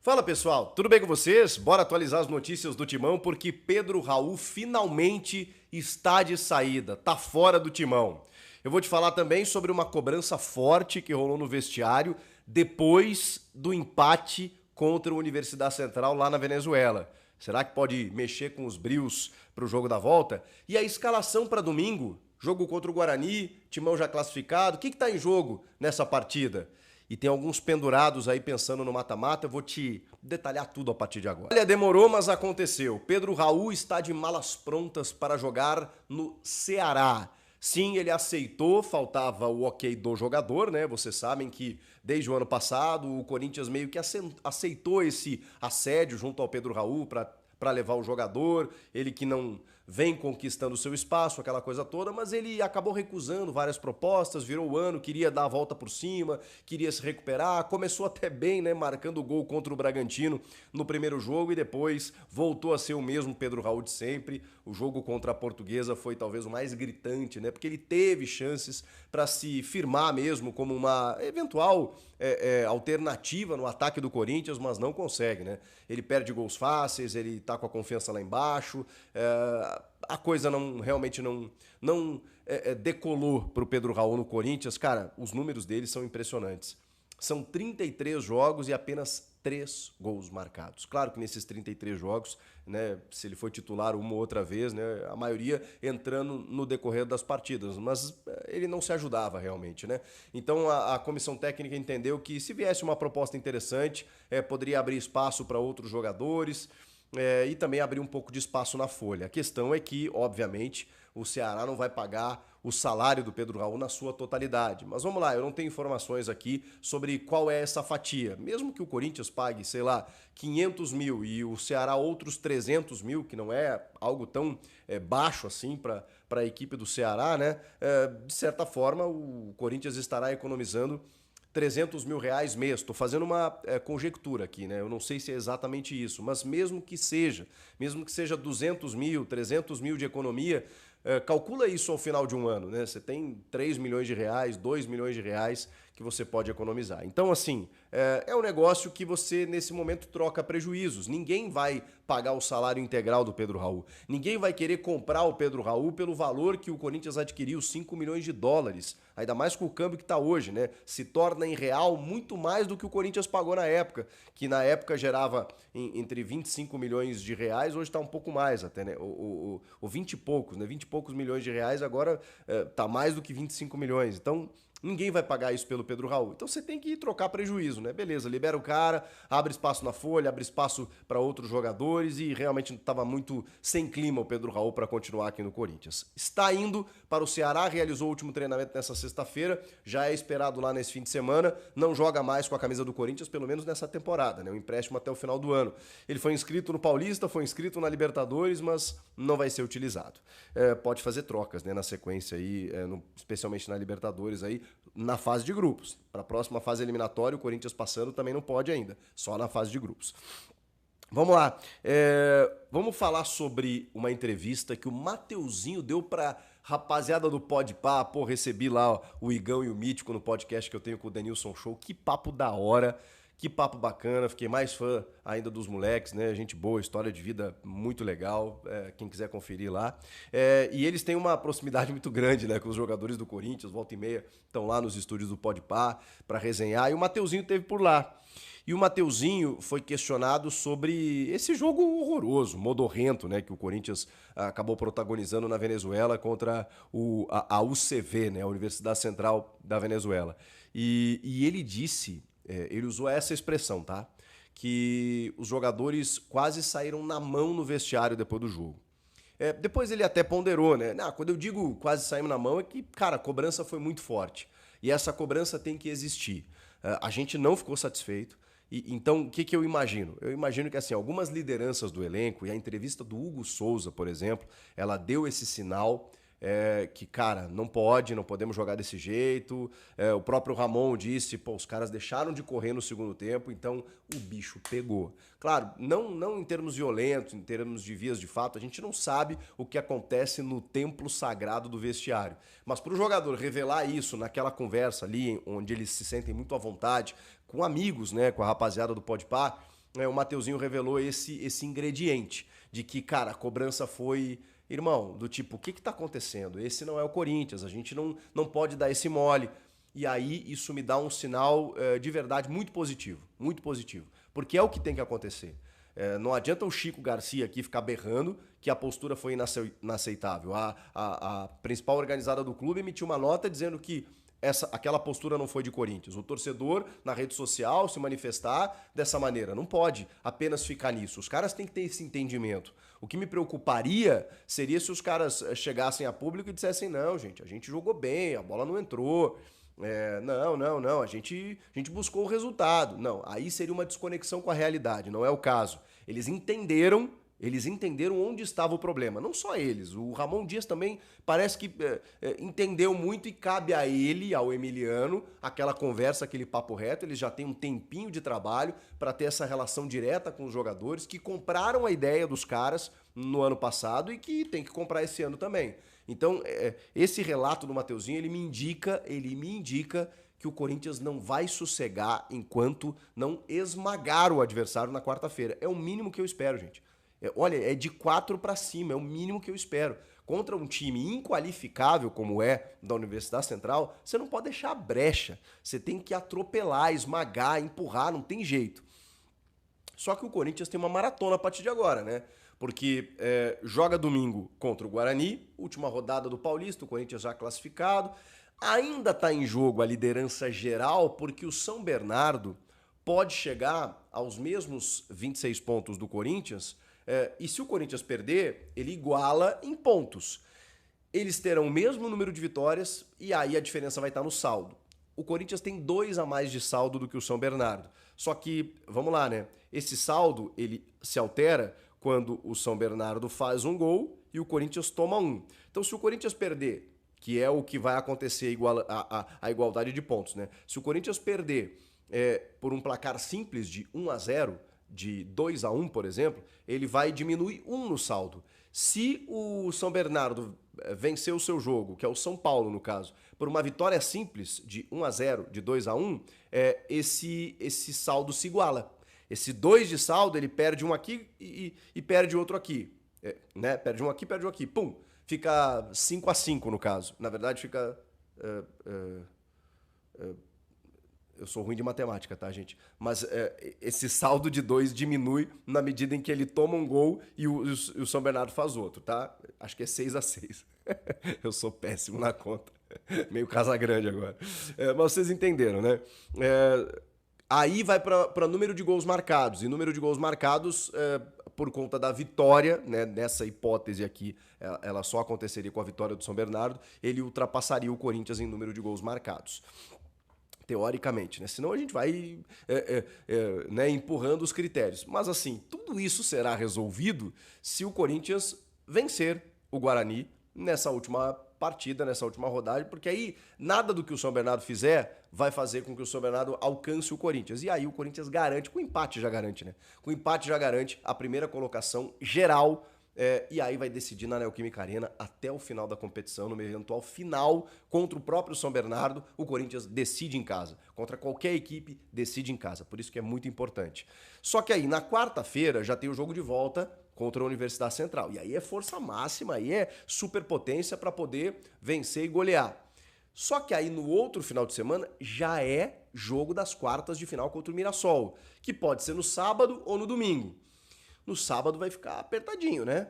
Fala pessoal, tudo bem com vocês? Bora atualizar as notícias do Timão porque Pedro Raul finalmente está de saída, tá fora do Timão. Eu vou te falar também sobre uma cobrança forte que rolou no vestiário depois do empate contra a Universidade Central lá na Venezuela. Será que pode mexer com os brios para o jogo da volta? E a escalação para domingo? Jogo contra o Guarani, Timão já classificado. O que está em jogo nessa partida? E tem alguns pendurados aí pensando no mata-mata, eu vou te detalhar tudo a partir de agora. Olha, demorou, mas aconteceu. Pedro Raul está de malas prontas para jogar no Ceará. Sim, ele aceitou, faltava o ok do jogador, né? Vocês sabem que desde o ano passado o Corinthians meio que aceitou esse assédio junto ao Pedro Raul para levar o jogador, ele que não vem conquistando o seu espaço, aquela coisa toda, mas ele acabou recusando várias propostas, virou o ano, queria dar a volta por cima, queria se recuperar, começou até bem, né, marcando o gol contra o Bragantino no primeiro jogo e depois voltou a ser o mesmo Pedro Raul de sempre. O jogo contra a Portuguesa foi talvez o mais gritante, né, porque ele teve chances para se firmar mesmo como uma eventual alternativa no ataque do Corinthians, mas não consegue, né? Ele perde gols fáceis, ele tá com a confiança lá embaixo, a coisa realmente não decolou pro Pedro Raul no Corinthians. Cara, os números dele são impressionantes. São 33 jogos e apenas 3 gols marcados. Claro que nesses 33 jogos, né, se ele foi titular uma ou outra vez, né, a maioria entrando no decorrer das partidas, mas ele não se ajudava realmente, né? Então a comissão técnica entendeu que se viesse uma proposta interessante, poderia abrir espaço para outros jogadores, e também abrir um pouco de espaço na folha. A questão é que, obviamente, o Ceará não vai pagar o salário do Pedro Raul na sua totalidade. Mas vamos lá, eu não tenho informações aqui sobre qual é essa fatia. Mesmo que o Corinthians pague, sei lá, 500 mil e o Ceará outros 300 mil, que não é algo tão baixo assim para a equipe do Ceará, né? De certa forma, o Corinthians estará economizando 300 mil reais mês. Estou fazendo uma conjectura aqui, né? Eu não sei se é exatamente isso, mas mesmo que seja 200 mil, 300 mil de economia, calcula isso ao final de um ano, né? Você tem 3 milhões de reais, 2 milhões de reais que você pode economizar. Então, assim, é um negócio que você, nesse momento, troca prejuízos. Ninguém vai pagar o salário integral do Pedro Raul. Ninguém vai querer comprar o Pedro Raul pelo valor que o Corinthians adquiriu, 5 milhões de dólares. Ainda mais com o câmbio que está hoje, né? Se torna em real muito mais do que o Corinthians pagou na época, que na época gerava entre 25 milhões de reais, hoje está um pouco mais até, né? O 20 e poucos, né? 20 e poucos milhões de reais agora está mais do que 25 milhões. Então, ninguém vai pagar isso pelo Pedro Raul. Então você tem que trocar prejuízo, né? Beleza, libera o cara, abre espaço na folha, abre espaço para outros jogadores e realmente estava muito sem clima o Pedro Raul para continuar aqui no Corinthians. Está indo para o Ceará, realizou o último treinamento nessa sexta-feira, já é esperado lá nesse fim de semana, não joga mais com a camisa do Corinthians, pelo menos nessa temporada, né? Um empréstimo até o final do ano. Ele foi inscrito no Paulista, foi inscrito na Libertadores, mas não vai ser utilizado. Pode fazer trocas, né, na sequência aí, especialmente na Libertadores aí, na fase de grupos. Para a próxima fase eliminatória, o Corinthians passando também não pode ainda, só na fase de grupos. Vamos lá, vamos falar sobre uma entrevista que o Mateuzinho deu para rapaziada do Podpah. Pô, recebi lá o Igão e o Mítico no podcast que eu tenho com o Denilson Show, que papo da hora. Que papo bacana, fiquei mais fã ainda dos moleques, né? Gente boa, história de vida muito legal, quem quiser conferir lá. E eles têm uma proximidade muito grande, né, com os jogadores do Corinthians, volta e meia, estão lá nos estúdios do Podpah para resenhar, e o Mateuzinho teve por lá. E o Mateuzinho foi questionado sobre esse jogo horroroso, modorrento, né, que o Corinthians acabou protagonizando na Venezuela contra a UCV, né, a Universidade Central da Venezuela. E ele disse... ele usou essa expressão, tá? Que os jogadores quase saíram na mão no vestiário depois do jogo. Depois ele até ponderou, né? Quando eu digo quase saímos na mão é que, cara, a cobrança foi muito forte. E essa cobrança tem que existir. A gente não ficou satisfeito. Então, o que eu imagino? Eu imagino que, assim, algumas lideranças do elenco, e a entrevista do Hugo Souza, por exemplo, ela deu esse sinal... que, cara, não podemos jogar desse jeito. O próprio Ramon disse, pô, os caras deixaram de correr no segundo tempo, então o bicho pegou. Claro, não em termos violentos, em termos de vias de fato, a gente não sabe o que acontece no templo sagrado do vestiário. Mas para o jogador revelar isso naquela conversa ali, onde eles se sentem muito à vontade, com amigos, né, com a rapaziada do Podpah, o Mateuzinho revelou esse ingrediente de que, cara, a cobrança foi, irmão, do tipo, o que tá acontecendo? Esse não é o Corinthians, a gente não pode dar esse mole. E aí isso me dá um sinal de verdade muito positivo, porque é o que tem que acontecer. Não adianta o Chico Garcia aqui ficar berrando que a postura foi inaceitável. A principal organizada do clube emitiu uma nota dizendo que aquela postura não foi de Corinthians. O torcedor, na rede social, se manifestar dessa maneira. Não pode apenas ficar nisso. Os caras têm que ter esse entendimento. O que me preocuparia seria se os caras chegassem a público e dissessem: não, gente, a gente jogou bem, a bola não entrou. Não, a gente buscou o resultado. Não, aí seria uma desconexão com a realidade, não é o caso. Eles entenderam onde estava o problema. Não só eles, o Ramon Dias também parece que entendeu muito e cabe a ele, ao Emiliano, aquela conversa, aquele papo reto. Eles já têm um tempinho de trabalho para ter essa relação direta com os jogadores que compraram a ideia dos caras no ano passado e que tem que comprar esse ano também. Então, esse relato do Mateuzinho, ele me indica que o Corinthians não vai sossegar enquanto não esmagar o adversário na quarta-feira. É o mínimo que eu espero, gente. Olha, é de 4 para cima, é o mínimo que eu espero. Contra um time inqualificável como é da Universidade Central, você não pode deixar brecha. Você tem que atropelar, esmagar, empurrar, não tem jeito. Só que o Corinthians tem uma maratona a partir de agora, né? Porque joga domingo contra o Guarani, última rodada do Paulista, o Corinthians já classificado. Ainda está em jogo a liderança geral, porque o São Bernardo pode chegar aos mesmos 26 pontos do Corinthians, e se o Corinthians perder, ele iguala em pontos. Eles terão o mesmo número de vitórias e aí a diferença vai estar no saldo. O Corinthians tem 2 a mais de saldo do que o São Bernardo. Só que, vamos lá, né? Esse saldo, ele se altera quando o São Bernardo faz um gol e o Corinthians toma um. Então, se o Corinthians perder, que é o que vai acontecer a igualdade de pontos, né? Se o Corinthians perder por um placar simples de 1-0, de 2-1, por exemplo, ele vai diminuir 1 no saldo. Se o São Bernardo vencer o seu jogo, que é o São Paulo no caso, por uma vitória simples de 1-0, de 2-1, esse saldo se iguala. Esse 2 de saldo, ele perde um aqui e perde outro aqui. Né? Perde um aqui. Pum! Fica 5-5 no caso. Na verdade, fica... eu sou ruim de matemática, tá, gente? Mas esse saldo de 2 diminui na medida em que ele toma um gol e o São Bernardo faz outro, tá? Acho que é 6-6. Eu sou péssimo na conta. Meio Casagrande agora. Mas vocês entenderam, né? Aí vai para número de gols marcados. E número de gols marcados, por conta da vitória, né, nessa hipótese aqui, ela só aconteceria com a vitória do São Bernardo, ele ultrapassaria o Corinthians em número de gols marcados. Teoricamente, né? Senão a gente vai né, empurrando os critérios. Mas assim, tudo isso será resolvido se o Corinthians vencer o Guarani nessa última partida, nessa última rodada, porque aí nada do que o São Bernardo fizer vai fazer com que o São Bernardo alcance o Corinthians. E aí o Corinthians garante, com empate já garante, né? Com empate já garante a primeira colocação geral. E aí vai decidir na Neoquímica Arena até o final da competição, no eventual final contra o próprio São Bernardo, o Corinthians decide em casa. Contra qualquer equipe, decide em casa. Por isso que é muito importante. Só que aí, na quarta-feira, já tem o jogo de volta contra a Universidade Central. E aí é força máxima, aí é superpotência para poder vencer e golear. Só que aí no outro final de semana já é jogo das quartas de final contra o Mirassol, que pode ser no sábado ou no domingo. No sábado vai ficar apertadinho, né?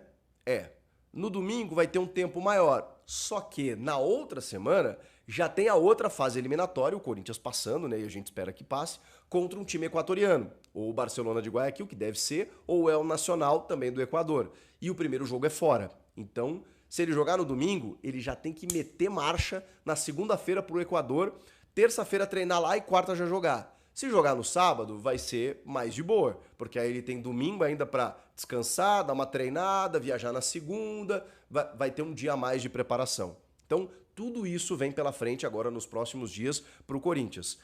No domingo vai ter um tempo maior. Só que na outra semana já tem a outra fase eliminatória, o Corinthians passando, né? E a gente espera que passe, contra um time equatoriano. Ou o Barcelona de Guayaquil, que deve ser, ou é o Nacional, também do Equador. E o primeiro jogo é fora. Então, se ele jogar no domingo, ele já tem que meter marcha na segunda-feira pro Equador, terça-feira treinar lá e quarta já jogar. Se jogar no sábado, vai ser mais de boa, porque aí ele tem domingo ainda para descansar, dar uma treinada, viajar na segunda, vai ter um dia a mais de preparação. Então, tudo isso vem pela frente agora nos próximos dias para o Corinthians.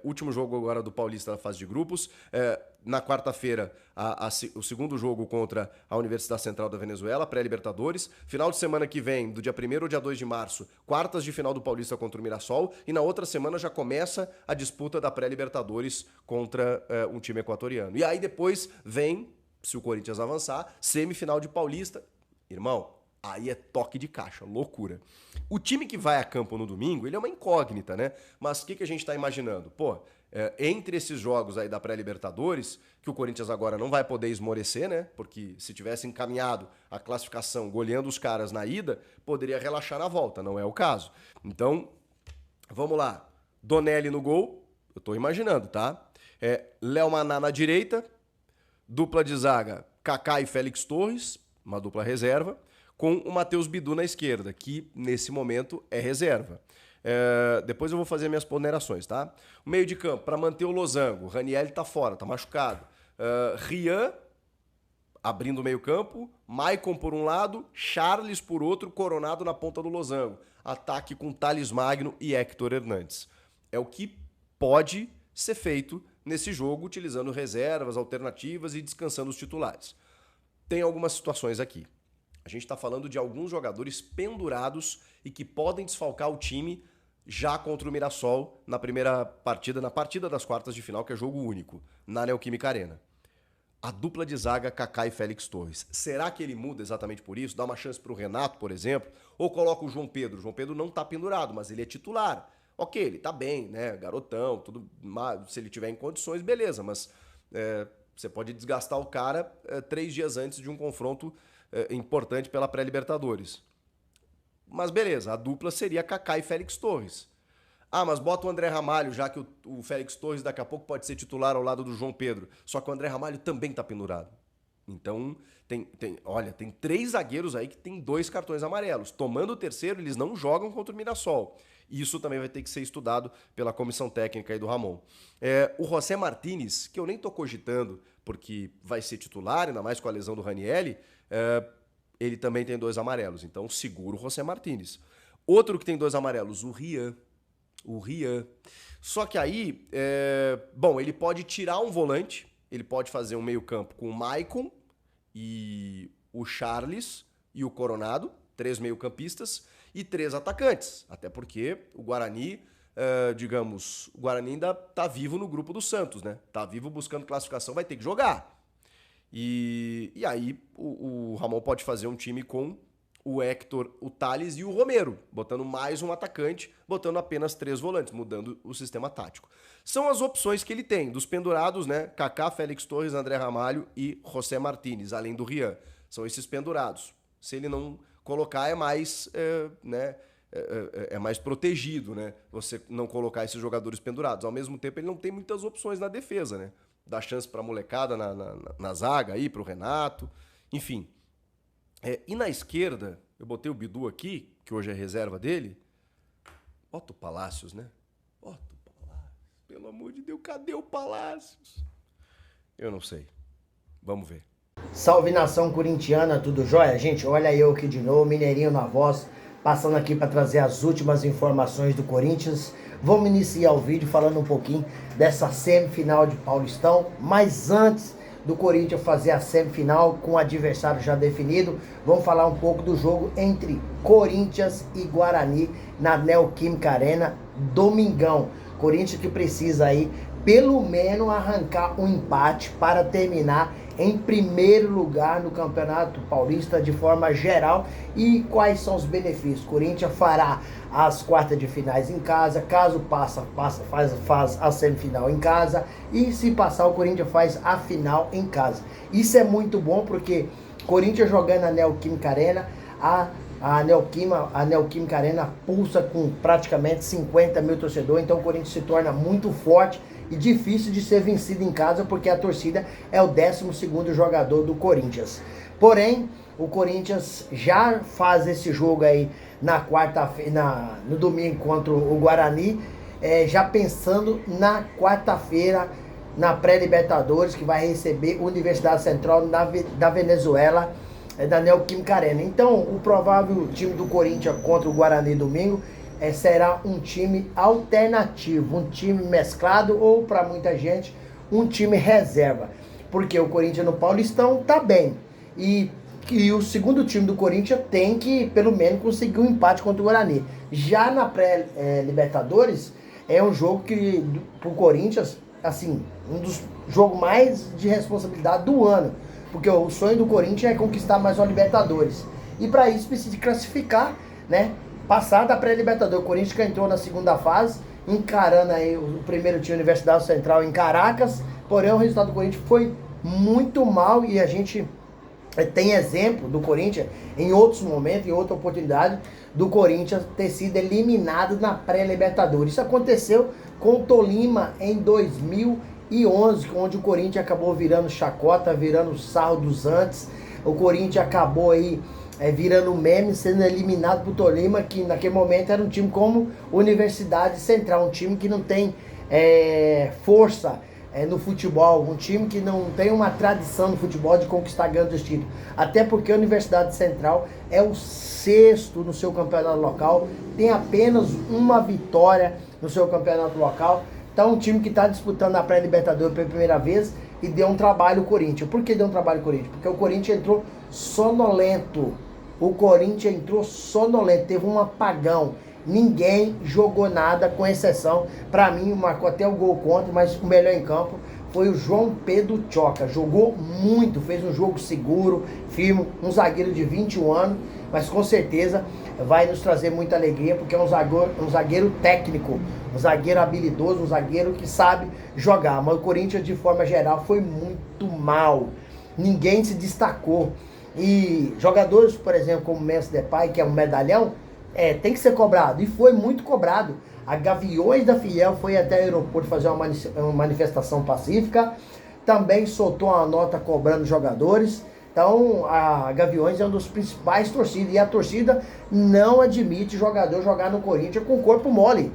Último jogo agora do Paulista na fase de grupos. Na quarta-feira, o segundo jogo contra a Universidade Central da Venezuela, pré-Libertadores. Final de semana que vem, do dia 1º ao dia 2 de março, quartas de final do Paulista contra o Mirassol. E na outra semana já começa a disputa da pré-Libertadores contra um time equatoriano. E aí depois vem, se o Corinthians avançar, semifinal de Paulista. Irmão, aí é toque de caixa, loucura. O time que vai a campo no domingo, ele é uma incógnita, né? Mas o que a gente está imaginando? Entre esses jogos aí da pré-Libertadores, que o Corinthians agora não vai poder esmorecer, né? Porque se tivesse encaminhado a classificação goleando os caras na ida, poderia relaxar na volta, não é o caso. Então, vamos lá. Donelli no gol, eu tô imaginando, tá? Léo Maná na direita, dupla de zaga, Kaká e Félix Torres, uma dupla reserva, com o Matheus Bidu na esquerda, que nesse momento é reserva. Depois eu vou fazer minhas ponderações, tá? O meio de campo, para manter o losango, Ranieri tá fora, tá machucado. Rian abrindo o meio campo, Maicon por um lado, Charles por outro, Coronado na ponta do losango. Ataque com Thales Magno e Héctor Hernandes. É o que pode ser feito nesse jogo, utilizando reservas, alternativas e descansando os titulares. Tem algumas situações aqui. A gente está falando de alguns jogadores pendurados e que podem desfalcar o time já contra o Mirassol na primeira partida, na partida das quartas de final, que é jogo único, na Neoquímica Arena. A dupla de zaga, Kaká e Félix Torres. Será que ele muda exatamente por isso? Dá uma chance para o Renato, por exemplo? Ou coloca o João Pedro? O João Pedro não está pendurado, mas ele é titular. Ok, ele tá bem, né? Garotão, tudo. Se ele tiver em condições, beleza, mas você pode desgastar o cara 3 dias antes de um confronto importante pela pré-Libertadores. Mas beleza, a dupla seria Kaká e Félix Torres. Mas bota o André Ramalho, já que o Félix Torres daqui a pouco pode ser titular ao lado do João Pedro. Só que o André Ramalho também tá pendurado. Então, tem 3 zagueiros aí que tem 2 cartões amarelos. Tomando o terceiro, eles não jogam contra o Mirassol. Isso também vai ter que ser estudado pela comissão técnica aí do Ramon. O José Martínez, que eu nem tô cogitando, porque vai ser titular, ainda mais com a lesão do Ranieri, ele também tem 2 amarelos. Então, segura o José Martínez. Outro que tem 2 amarelos, o Rian. Só que aí, ele pode tirar um volante, ele pode fazer um meio campo com o Maicon e o Charles e o Coronado, 3 meio-campistas e 3 atacantes. Até porque o Guarani, o Guarani ainda tá vivo no grupo do Santos, né? Tá vivo buscando classificação, vai ter que jogar. E aí o Ramon pode fazer um time com o Héctor, o Thales e o Romero, botando mais um atacante, botando apenas 3 volantes, mudando o sistema tático. São as opções que ele tem, dos pendurados, né? Kaká, Félix Torres, André Ramalho e José Martínez, além do Rian. São esses pendurados. Se ele não colocar, é mais mais protegido, né? Você não colocar esses jogadores pendurados. Ao mesmo tempo, ele não tem muitas opções na defesa, né? Dá chance pra molecada na zaga aí, pro Renato, enfim. E na esquerda, eu botei o Bidu aqui, que hoje é reserva dele. Bota o Palácios, né? Bota o Palácios. Pelo amor de Deus, cadê o Palácios? Eu não sei. Vamos ver. Salve nação corintiana, tudo jóia? Gente, olha eu aqui de novo, Mineirinho na voz, passando aqui para trazer as últimas informações do Corinthians. Vamos iniciar o vídeo falando um pouquinho dessa semifinal de Paulistão, mas antes do Corinthians fazer a semifinal com o adversário já definido, vamos falar um pouco do jogo entre Corinthians e Guarani na Neoquímica Arena, domingão. Corinthians que precisa aí pelo menos arrancar um empate para terminar em primeiro lugar no Campeonato Paulista de forma geral. E quais são os benefícios? Corinthians fará as quartas de finais em casa, caso faz a semifinal em casa, e se passar o Corinthians faz a final em casa. Isso é muito bom porque Corinthians jogando na Neoquímica Arena, a Neoquímica Arena pulsa com praticamente 50 mil torcedores, então o Corinthians se torna muito forte e difícil de ser vencido em casa, porque a torcida é o 12º jogador do Corinthians. Porém, o Corinthians já faz esse jogo aí na quarta-feira, no domingo contra o Guarani, já pensando na quarta-feira, na pré-Libertadores, que vai receber a Universidade Central da Venezuela da Neoquímica Arena. Então, o provável time do Corinthians contra o Guarani domingo será um time alternativo, um time mesclado ou, para muita gente, um time reserva. Porque o Corinthians no Paulistão tá bem. E o segundo time do Corinthians tem que, pelo menos, conseguir um empate contra o Guarani. Já na pré-Libertadores, é um jogo que, pro Corinthians, assim, um dos jogos mais de responsabilidade do ano. Porque o sonho do Corinthians é conquistar mais uma Libertadores. E para isso precisa classificar, né? Passar da pré-Libertadores. O Corinthians que entrou na segunda fase, encarando aí o primeiro time Universidade Central em Caracas. Porém, o resultado do Corinthians foi muito mal e a gente tem exemplo do Corinthians em outros momentos, em outra oportunidade, do Corinthians ter sido eliminado na pré-Libertadores. Isso aconteceu com o Tolima em 2011, onde o Corinthians acabou virando chacota, virando sarro dos antes. O Corinthians acabou aí virando meme, sendo eliminado por Tolima, que naquele momento era um time como Universidade Central, um time que não tem força no futebol, um time que não tem uma tradição no futebol de conquistar grandes títulos. Até porque a Universidade Central é o sexto no seu campeonato local, tem apenas uma vitória no seu campeonato local. Então, um time que está disputando a pré-Libertadores pela primeira vez e deu um trabalho ao Corinthians. Por que deu um trabalho ao Corinthians? Porque o Corinthians entrou sonolento. O Corinthians entrou sonolento, teve um apagão. Ninguém jogou nada, com exceção, para mim, marcou até o gol contra, mas o melhor em campo foi o João Pedro Choca. Jogou muito, fez um jogo seguro, firme, um zagueiro de 21 anos, mas com certeza vai nos trazer muita alegria, porque é um zagueiro técnico, um zagueiro habilidoso, um zagueiro que sabe jogar. Mas o Corinthians, de forma geral, foi muito mal. Ninguém se destacou. E jogadores, por exemplo, como o Memphis Depay, que é um medalhão, tem que ser cobrado. E foi muito cobrado. A Gaviões da Fiel foi até o aeroporto fazer uma manifestação pacífica. Também soltou uma nota cobrando jogadores. Então, a Gaviões é uma das principais torcidas. E a torcida não admite jogador jogar no Corinthians com o corpo mole.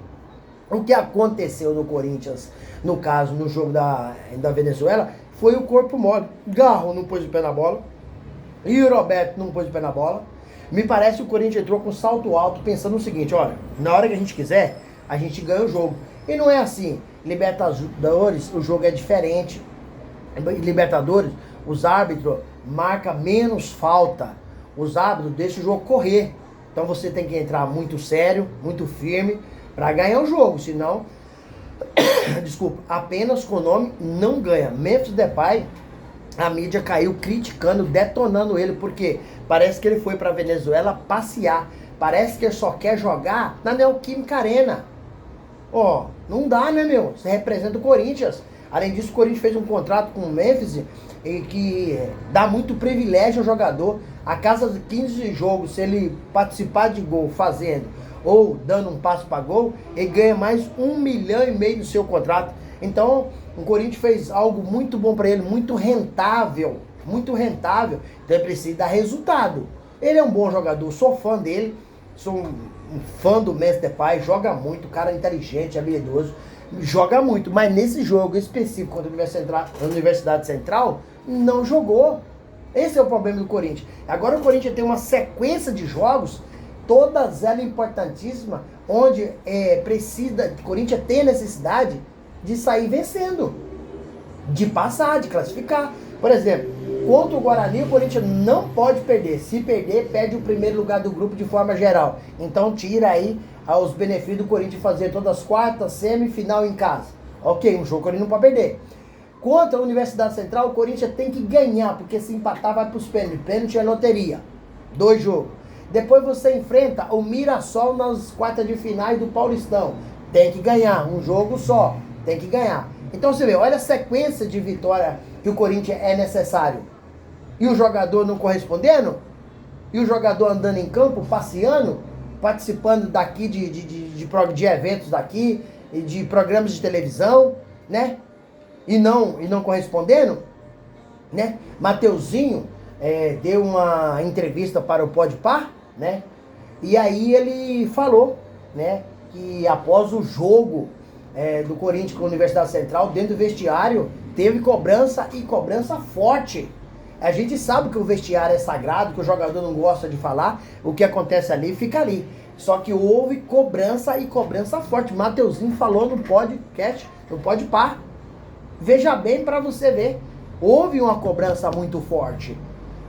O que aconteceu no Corinthians, no caso, no jogo da Venezuela, foi o corpo mole. Garro não pôs o pé na bola. E o Roberto não pôs o pé na bola. Me parece que o Corinthians entrou com salto alto, pensando no seguinte: olha, na hora que a gente quiser, a gente ganha o jogo. E não é assim. Libertadores, o jogo é diferente. Libertadores, os árbitros marcam menos falta. Os árbitros deixam o jogo correr. Então você tem que entrar muito sério, muito firme, para ganhar o jogo. Senão, desculpa, apenas com o nome não ganha. Memphis Depay, a mídia caiu criticando, detonando ele, porque parece que ele foi para Venezuela passear. Parece que ele só quer jogar na Neoquímica Arena. Não dá, né, meu? Você representa o Corinthians. Além disso, o Corinthians fez um contrato com o Memphis que dá muito privilégio ao jogador. A cada 15 jogos, se ele participar de gol fazendo ou dando um passo para gol, ele ganha mais 1,5 milhão no seu contrato. Então, o Corinthians fez algo muito bom para ele, muito rentável. Muito rentável. Então ele precisa dar resultado. Ele é um bom jogador, sou fã dele. Sou um fã do Memphis Depay, joga muito, cara inteligente, habilidoso. Joga muito, mas nesse jogo específico contra a Universidade Central, não jogou. Esse é o problema do Corinthians. Agora o Corinthians tem uma sequência de jogos, todas elas importantíssimas, onde o Corinthians tem a necessidade de sair vencendo, de passar, de classificar. Por exemplo, contra o Guarani, o Corinthians não pode perder. Se perder, perde o primeiro lugar do grupo de forma geral. Então tira aí os benefícios do Corinthians fazer todas as quartas, semifinal em casa. Ok, um jogo que o Corinthians não pode perder. Contra a Universidade Central, o Corinthians tem que ganhar, porque se empatar vai para os pênaltis. Pênalti é loteria. 2 jogos. Depois você enfrenta o Mirassol nas quartas de finais do Paulistão. Tem que ganhar, um jogo só. Tem que ganhar. Então você vê, olha a sequência de vitória que o Corinthians é necessário. E o jogador não correspondendo? E o jogador andando em campo, passeando, participando daqui de eventos daqui, de programas de televisão, né? E não correspondendo, né? Mateuzinho deu uma entrevista para o Podpah, né? E aí ele falou, né, que após o jogo do Corinthians com a Universidade Central, dentro do vestiário, teve cobrança e cobrança forte. A gente sabe que o vestiário é sagrado, que o jogador não gosta de falar, o que acontece ali fica ali. Só que houve cobrança e cobrança forte. Mateuzinho falou no podcast, no Podpah. Veja bem para você ver. Houve uma cobrança muito forte.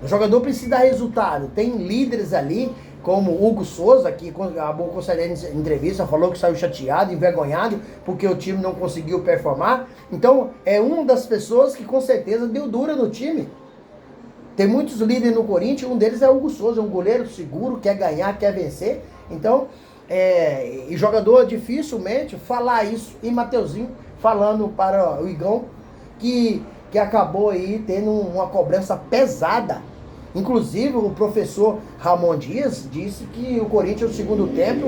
O jogador precisa dar resultado. Tem líderes ali, como Hugo Souza, que acabou concedendo entrevista, falou que saiu chateado, envergonhado, porque o time não conseguiu performar. Então, é uma das pessoas que com certeza deu dura no time. Tem muitos líderes no Corinthians, um deles é o Hugo Souza, um goleiro seguro, quer ganhar, quer vencer. Então, e jogador dificilmente falar isso. E Mateuzinho falando para o Igão que acabou aí tendo uma cobrança pesada. Inclusive, o professor Ramon Dias disse que o Corinthians no segundo tempo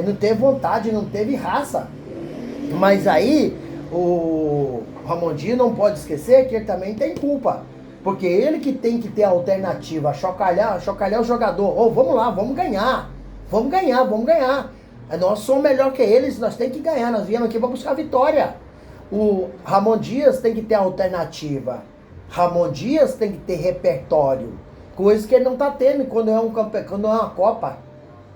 não teve vontade, não teve raça. Mas aí, o Ramon Dias não pode esquecer que ele também tem culpa. Porque ele que tem que ter a alternativa, chocalhar o jogador. Oh, vamos lá, vamos ganhar. Vamos ganhar, vamos ganhar. Nós somos melhor que eles, nós temos que ganhar. Nós viemos aqui para buscar a vitória. O Ramon Dias tem que ter alternativa. Ramon Dias tem que ter repertório. Coisa que ele não está tendo quando é uma Copa.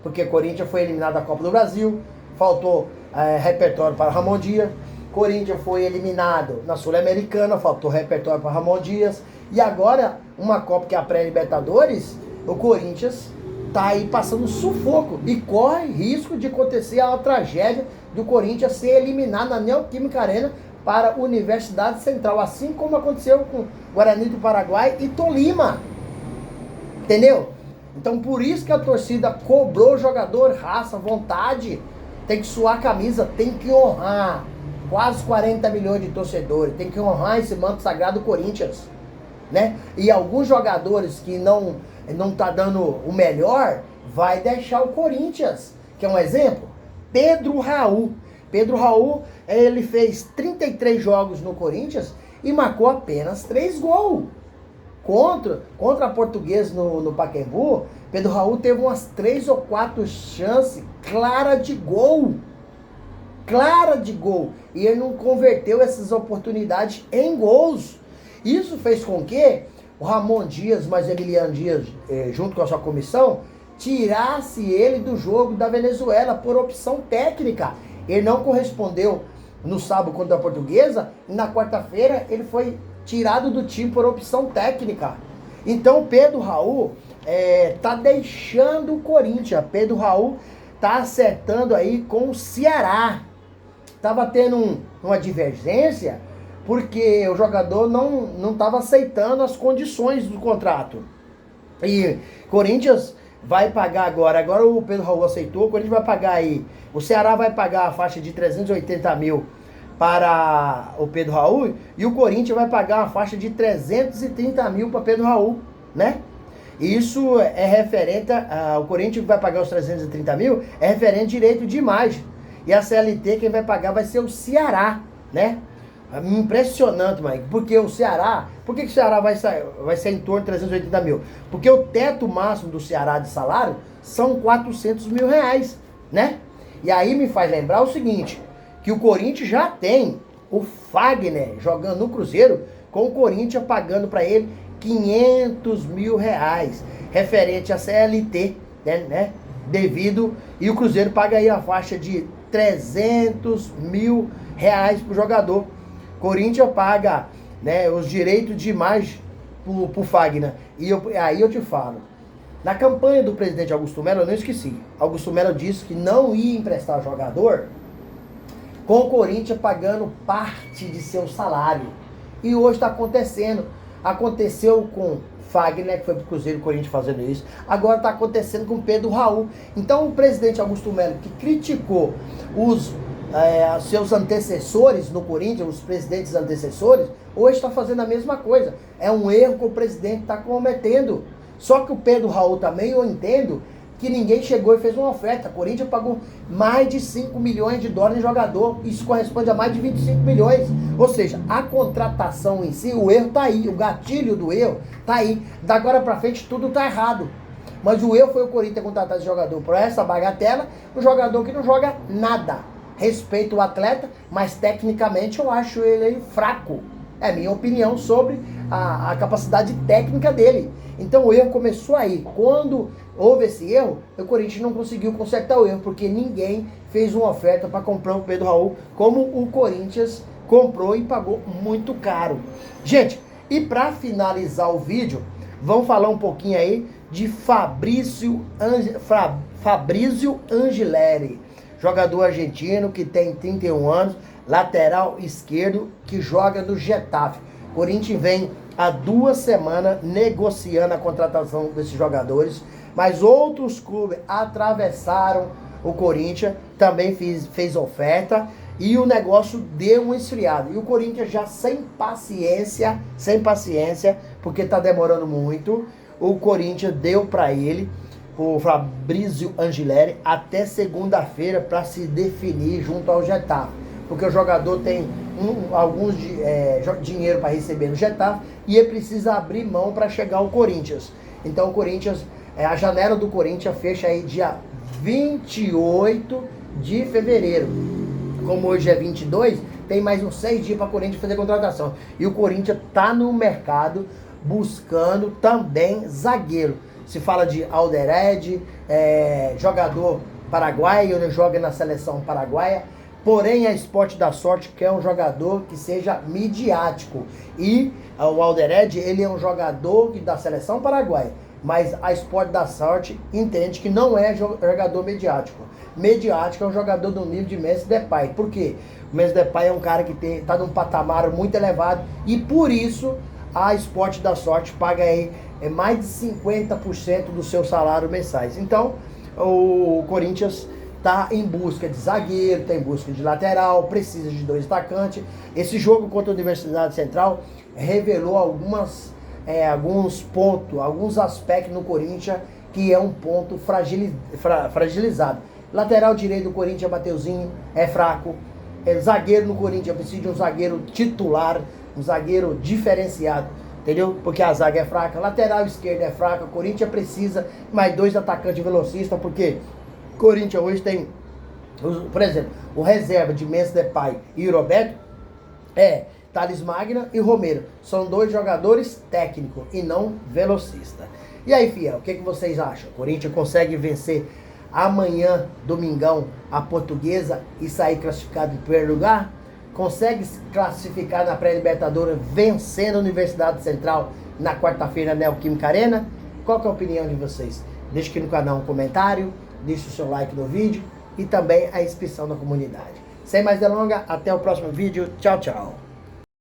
Porque Corinthians foi eliminado da Copa do Brasil. Faltou repertório para Ramon Dias. Corinthians foi eliminado na Sul-Americana. Faltou repertório para Ramon Dias. E agora, uma Copa que é a pré-Libertadores, o Corinthians tá aí passando sufoco e corre risco de acontecer a tragédia do Corinthians ser eliminado na Neoquímica Arena para a Universidade Central, assim como aconteceu com Guarani do Paraguai e Tolima. Entendeu? Então por isso que a torcida cobrou o jogador, raça, vontade, tem que suar a camisa, tem que honrar. Quase 40 milhões de torcedores, tem que honrar esse manto sagrado do Corinthians, né? E alguns jogadores que não tá dando o melhor, vai deixar o Corinthians. Quer um exemplo? Pedro Raul. Pedro Raul, ele fez 33 jogos no Corinthians e marcou apenas 3 gols. Contra a Portuguesa no Pacaembu, Pedro Raul teve umas 3 ou 4 chances claras de gol. Clara de gol. E ele não converteu essas oportunidades em gols. Isso fez com que o Ramon Dias, mais Emiliano Dias, junto com a sua comissão, tirasse ele do jogo da Venezuela por opção técnica. Ele não correspondeu no sábado contra a Portuguesa e na quarta-feira ele foi tirado do time por opção técnica. Então o Pedro Raul tá deixando o Corinthians. Pedro Raul tá acertando aí com o Ceará. Tava tendo uma divergência porque o jogador não estava aceitando as condições do contrato. E Corinthians vai pagar agora o Pedro Raul aceitou, o Corinthians vai pagar aí, o Ceará vai pagar a faixa de 380 mil para o Pedro Raul, e o Corinthians vai pagar a faixa de 330 mil para Pedro Raul, né? Isso é referente, o Corinthians vai pagar os 330 mil, é referente direito de imagem. E a CLT quem vai pagar vai ser o Ceará, né? Impressionante, Mike. Porque o Ceará, por que o Ceará vai ser em torno de 380 mil? Porque o teto máximo do Ceará de salário são 400 mil reais, né? E aí me faz lembrar o seguinte, que o Corinthians já tem o Fagner jogando no Cruzeiro, com o Corinthians pagando para ele 500 mil reais, referente à CLT, né? Devido, e o Cruzeiro paga aí a faixa de 300 mil reais pro jogador. Corinthians paga, né, os direitos de imagem pro Fagner. E aí eu te falo, na campanha do presidente Augusto Melo, eu não esqueci, Augusto Melo disse que não ia emprestar jogador com o Corinthians pagando parte de seu salário. E hoje está acontecendo. Aconteceu com Fagner, que foi pro Cruzeiro, o Corinthians fazendo isso. Agora está acontecendo com Pedro Raul. Então o presidente Augusto Melo, que criticou os seus antecessores no Corinthians, os presidentes antecessores, hoje está fazendo a mesma coisa. É um erro que o presidente está cometendo. Só que o Pedro Raul também, eu entendo que ninguém chegou e fez uma oferta. O Corinthians pagou mais de 5 milhões de dólares em jogador. Isso corresponde a mais de 25 milhões. Ou seja, a contratação em si, o erro está aí. O gatilho do erro está aí. Da agora para frente tudo está errado. Mas o erro foi o Corinthians contratar esse jogador por essa bagatela. Um jogador que não joga nada. Respeito o atleta, mas tecnicamente eu acho ele fraco. É a minha opinião sobre a capacidade técnica dele. Então o erro começou aí. Quando houve esse erro, o Corinthians não conseguiu consertar o erro, porque ninguém fez uma oferta para comprar o Pedro Raul, como o Corinthians comprou e pagou muito caro. Gente, e para finalizar o vídeo, vamos falar um pouquinho aí de Fabrício Angileri, jogador argentino que tem 31 anos, lateral esquerdo, que joga no Getafe. O Corinthians vem há 2 semanas negociando a contratação desses jogadores, mas outros clubes atravessaram o Corinthians, também fez oferta, e o negócio deu uma esfriada. E o Corinthians já sem paciência, porque tá demorando muito, o Corinthians deu para ele, o Fabrício Angileri, até segunda-feira para se definir junto ao Getafe. Porque o jogador tem alguns dinheiro para receber no Getafe e ele precisa abrir mão para chegar ao Corinthians. Então o Corinthians, a janela do Corinthians fecha aí dia 28 de fevereiro. Como hoje é 22, tem mais uns 6 dias para o Corinthians fazer contratação. E o Corinthians tá no mercado buscando também zagueiro. Se fala de Alderete, jogador paraguaio, ele joga na seleção paraguaia. Porém, a Sport da Sorte quer um jogador que seja midiático. E o Alderete, ele é um jogador da seleção paraguaia. Mas a Sport da Sorte entende que não é jogador mediático. Mediático é um jogador do nível de Memphis Depay. Por quê? O Memphis Depay é um cara que está num patamar muito elevado. E por isso a Sport da Sorte paga aí mais de 50% do seu salário mensais. Então, o Corinthians está em busca de zagueiro, está em busca de lateral, precisa de 2 atacantes. Esse jogo contra a Universidade Central revelou alguns pontos, alguns aspectos no Corinthians que é um ponto fragilizado. Lateral direito do Corinthians, Mateuzinho, é fraco. Zagueiro no Corinthians precisa de um zagueiro titular, um zagueiro diferenciado, entendeu? Porque a zaga é fraca, lateral esquerda é fraca, o Corinthians precisa mais 2 atacantes velocistas, porque o Corinthians hoje tem, por exemplo, o reserva de Memphis Depay e Roberto Thales Magna e Romero. São 2 jogadores técnicos e não velocistas. E aí, fiel, o que vocês acham? O Corinthians consegue vencer amanhã, domingão, a Portuguesa e sair classificado em primeiro lugar? Consegue se classificar na pré-libertadores vencendo a Universidade Central na quarta-feira na Neoquímica Arena? Qual que é a opinião de vocês? Deixe aqui no canal um comentário, deixe o seu like no vídeo e também a inscrição na comunidade. Sem mais delongas, até o próximo vídeo. Tchau, tchau.